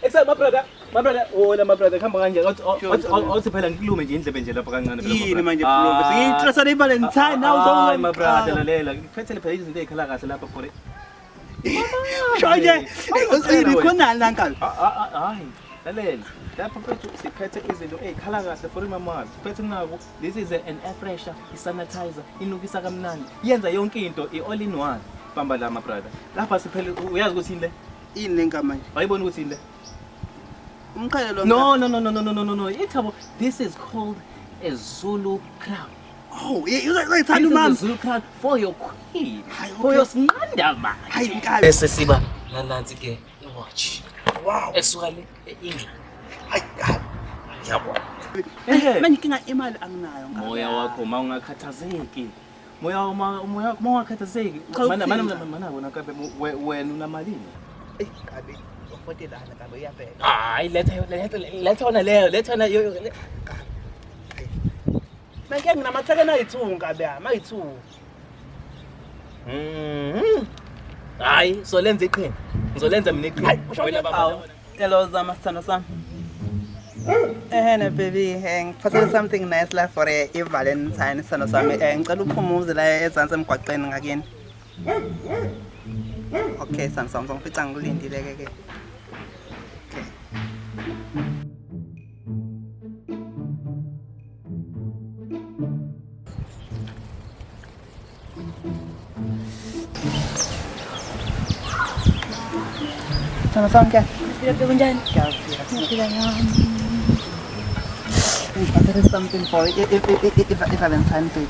Except my brother, oh, my brother, come on, also pay and gloom against the bench of Pangana. Trust on Valentine now, My brother, like, pretty place they collect as a lap for it. That is a Kalagas for my this is an air pressure, sanitizer, Inukisagaman. Yes, I young into all in one. Pambala, my brother. That was we are going there. In Lincoln, I won't in there. No. It's about this is called a Zulu crown. Oh, you like Zulu crown for your queen. For your Snanda man. Siba, Nanantique, watch. Wow. Eswale, England. Making email Moya wako maunga katazeki. Moya katazeki. Mana unakabe wenu na malini. Ai, let's on yo. Making na mataka na itunga bya, maitu. Ai, so lenze qhina. Ngizolenza mina iqhina. Wena baba. Hello Zama Sam. Baby, for something nice like for a Valentine son of some and Kalupu like some quatrain again. Okay, some fit angle in the leg again. Sama-sama kan? There is something for it. If Valentine to it.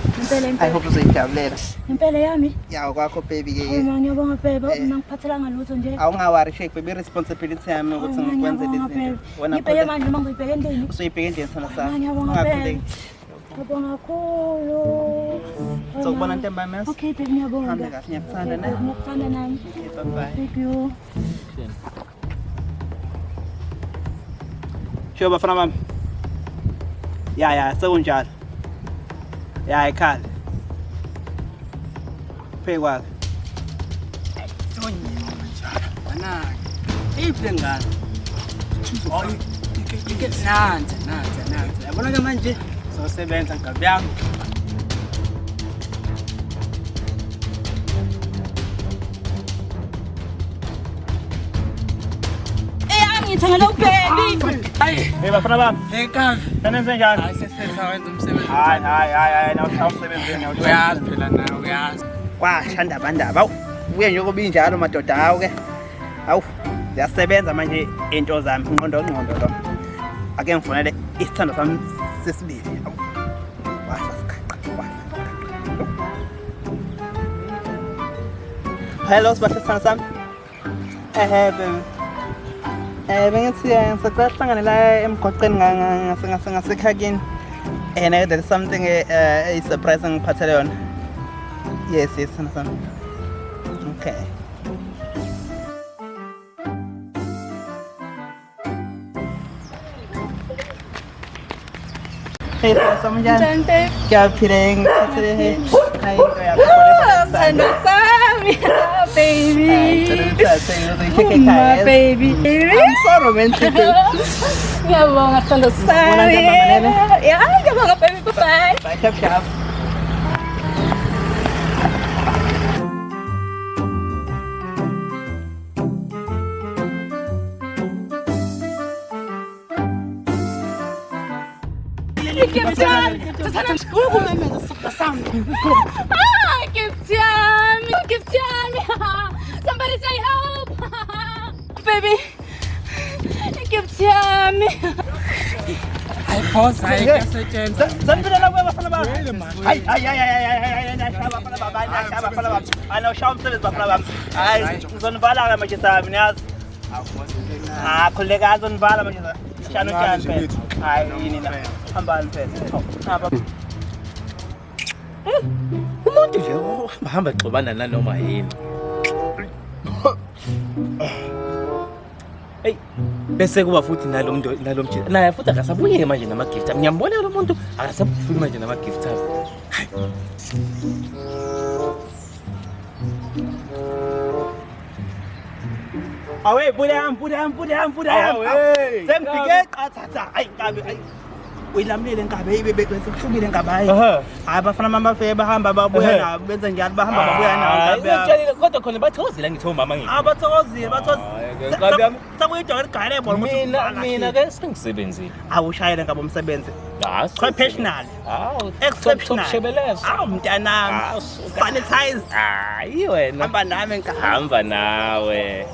I hope to see you later. Impela yami. Yeah, wako baby. Ngiyabonga bebe, ngiphathelanga lutho nje. Awungawari shake baby responsibility yami ukuthi ngikwenze lezi. Wena phela manje uma ngibheke endeni. Usuyibheke endeni sana sami. Ngiyabonga bebe. Ngiyabonga kakhulu. Sokubona ntemba mess. Okay baby ngiyabonga. Hambe kahle ngiyakuthanda na. Ngikuthanda nami. Bye bye. Thank you. Sure bafana mami. Yeah, sekunjalo. Yeah, ekhaya. Pay work. Bana. Iphile ngani? Oh, ike nanti. Yabona ke manje sosebenza ngabi yami. Ngithengela ubaby. Hey bafana bami. Eka. Senenze njani? Hayi sesenza wenza umsebenzi. Hayi, nawusebenzeni. Uyazi phela nawe uyazi. Kwashanda abandaba. Uye nje kuba injalo madoda hawo ke. Awu, ziyasebenza manje into zami ngqondo lo. Ake ngifonele isithando sami sesibili. Hello, sibasithando sami. Bengithi ngisahlangana la emgwaqeni ngasekhakini. There is something a surprise ngiphathele yona. Yes, son. Okay. Hey, someone Jante. Kya phireng? Hi, Sana Sami, baby. My baby. I'm so romantic. Ngiyabonga Sana Sami. Yeah, ngiyabonga baby. Bye. Bye, chap. Gift yami. Somebody say help. Baby. Gift yami. Hayi pause hayi kuyasetshenzwa. Zanibela la bafana bami. Hayi. Bafana bami. Ana ushawa umsebenzi bafana bami. Hayi, ngizonivala manje sami niyazi. Khuleka azonivala manje. Shano phela. Hayi yini na. Hambani phela. Umuntu nje uhamba xobana nanoma yini. Hey, bese kuba futhi nalomjini naye futhi akasabuye manje nama gift. Ngiyambona lo muntu akasabuye manje nama gift. Awe, budam. Sengifike qathatha. Ayi Nkabi, ayi. Uyilamlile Nkabi, bekuhlumile Nkabi hayi. Hayi bafana mabafike bahamba babuya nabo benze njalo bahamba babuya nabo Nkabi. Ngitshelile kodwa khona bathokozile ngithi umama ngithi. Abathokozile. Nkabi yami. Sakuyidwa ligane bona Mina ke sengisebenzile. Awushayele Nkabi umsebenzi. Professional. Hawu, Exceptional. Shebeleza. Awu mntanami. Sanitize. Hayi wena. Hamba nami Nkabi. Hamba nawe.